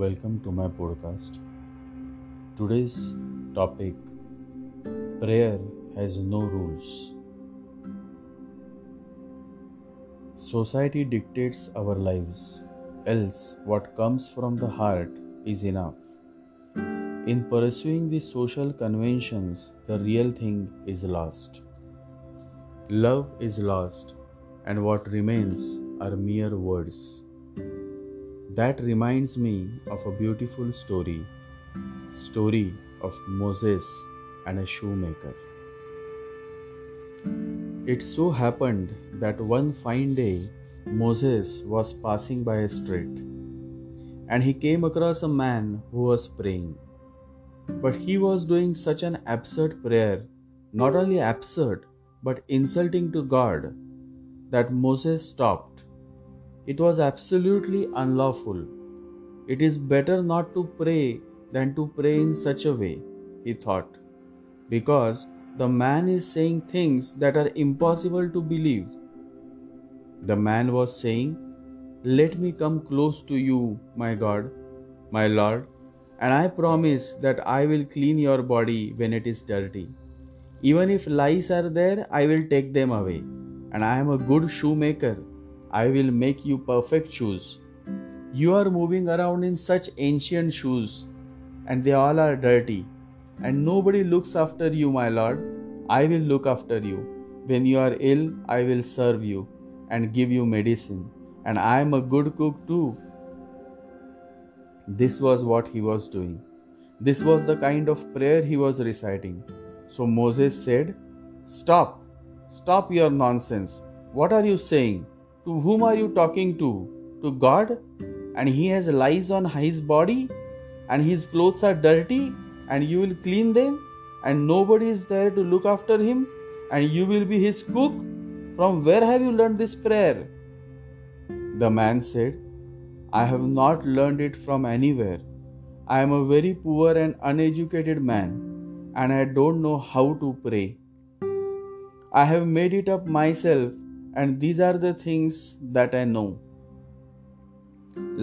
Welcome to my podcast. Today's topic: prayer has no rules. Society dictates our lives, else, what comes from the heart is enough. In pursuing the social conventions, the real thing is lost. Love is lost, and what remains are mere words. That reminds me of a beautiful story of Moses and a shoemaker. It so happened that one fine day Moses was passing by a street and he came across a man who was praying. But he was doing such an absurd prayer, not only absurd but insulting to God, that Moses stopped. It was absolutely unlawful. It is better not to pray than to pray in such a way, he thought, because the man is saying things that are impossible to believe. The man was saying, "Let me come close to you, my God, my Lord, and I promise that I will clean your body when it is dirty. Even if lice are there, I will take them away. And I am a good shoemaker. I will make you perfect shoes. You are moving around in such ancient shoes, and they all are dirty. And nobody looks after you, my Lord. I will look after you. When you are ill, I will serve you and give you medicine. And I am a good cook too." This was what he was doing. This was the kind of prayer he was reciting. So Moses said, "Stop! Stop your nonsense. What are you saying? To whom are you talking to? To God? And he has lice on his body? And his clothes are dirty? And you will clean them? And nobody is there to look after him? And you will be his cook? From where have you learned this prayer?" The man said, "I have not learned it from anywhere. I am a very poor and uneducated man, and I don't know how to pray. I have made it up myself, and these are the things that I know.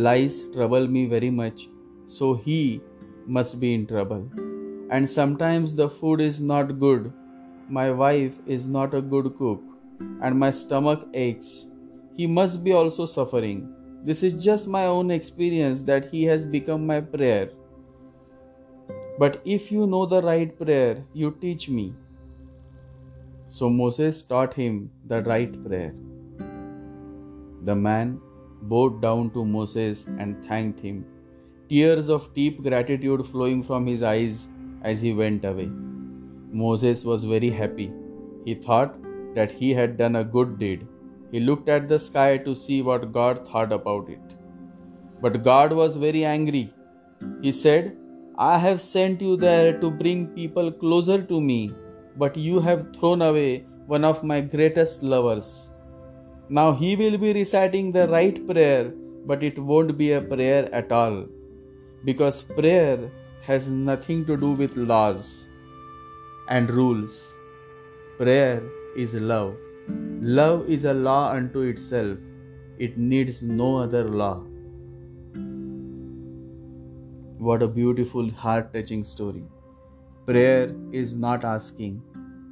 Lies trouble me very much, so he must be in trouble. And sometimes the food is not good. My wife is not a good cook, and my stomach aches. He must be also suffering. This is just my own experience that he has become my prayer. But if you know the right prayer, you teach me." So Moses taught him the right prayer. The man bowed down to Moses and thanked him, tears of deep gratitude flowing from his eyes as he went away. Moses was very happy. He thought that he had done a good deed. He looked at the sky to see what God thought about it. But God was very angry. He said, "I have sent you there to bring people closer to me, but you have thrown away one of my greatest lovers." Now he will be reciting the right prayer, but it won't be a prayer at all, because prayer has nothing to do with laws and rules. Prayer is love. Love is a law unto itself. It needs no other law. What a beautiful, heart-touching story. Prayer is not asking.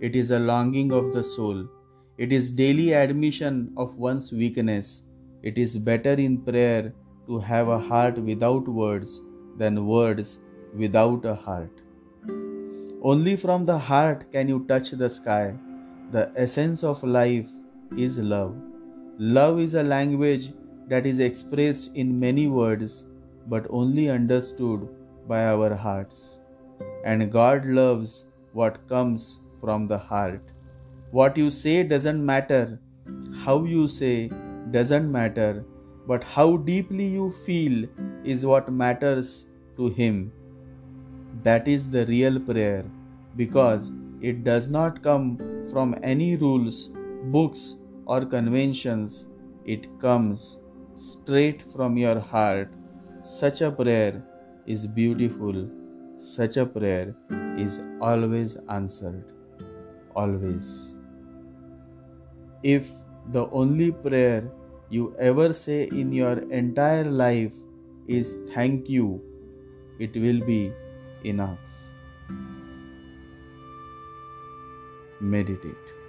It is a longing of the soul. It is daily admission of one's weakness. It is better in prayer to have a heart without words than words without a heart. Only from the heart can you touch the sky. The essence of life is love. Love is a language that is expressed in many words, but only understood by our hearts. And God loves what comes from the heart. What you say doesn't matter. How you say doesn't matter. But how deeply you feel is what matters to Him. That is the real prayer, because it does not come from any rules, books, or conventions. It comes straight from your heart. Such a prayer is beautiful. Such a prayer is always answered. Always. If the only prayer you ever say in your entire life is thank you, it will be enough. Meditate.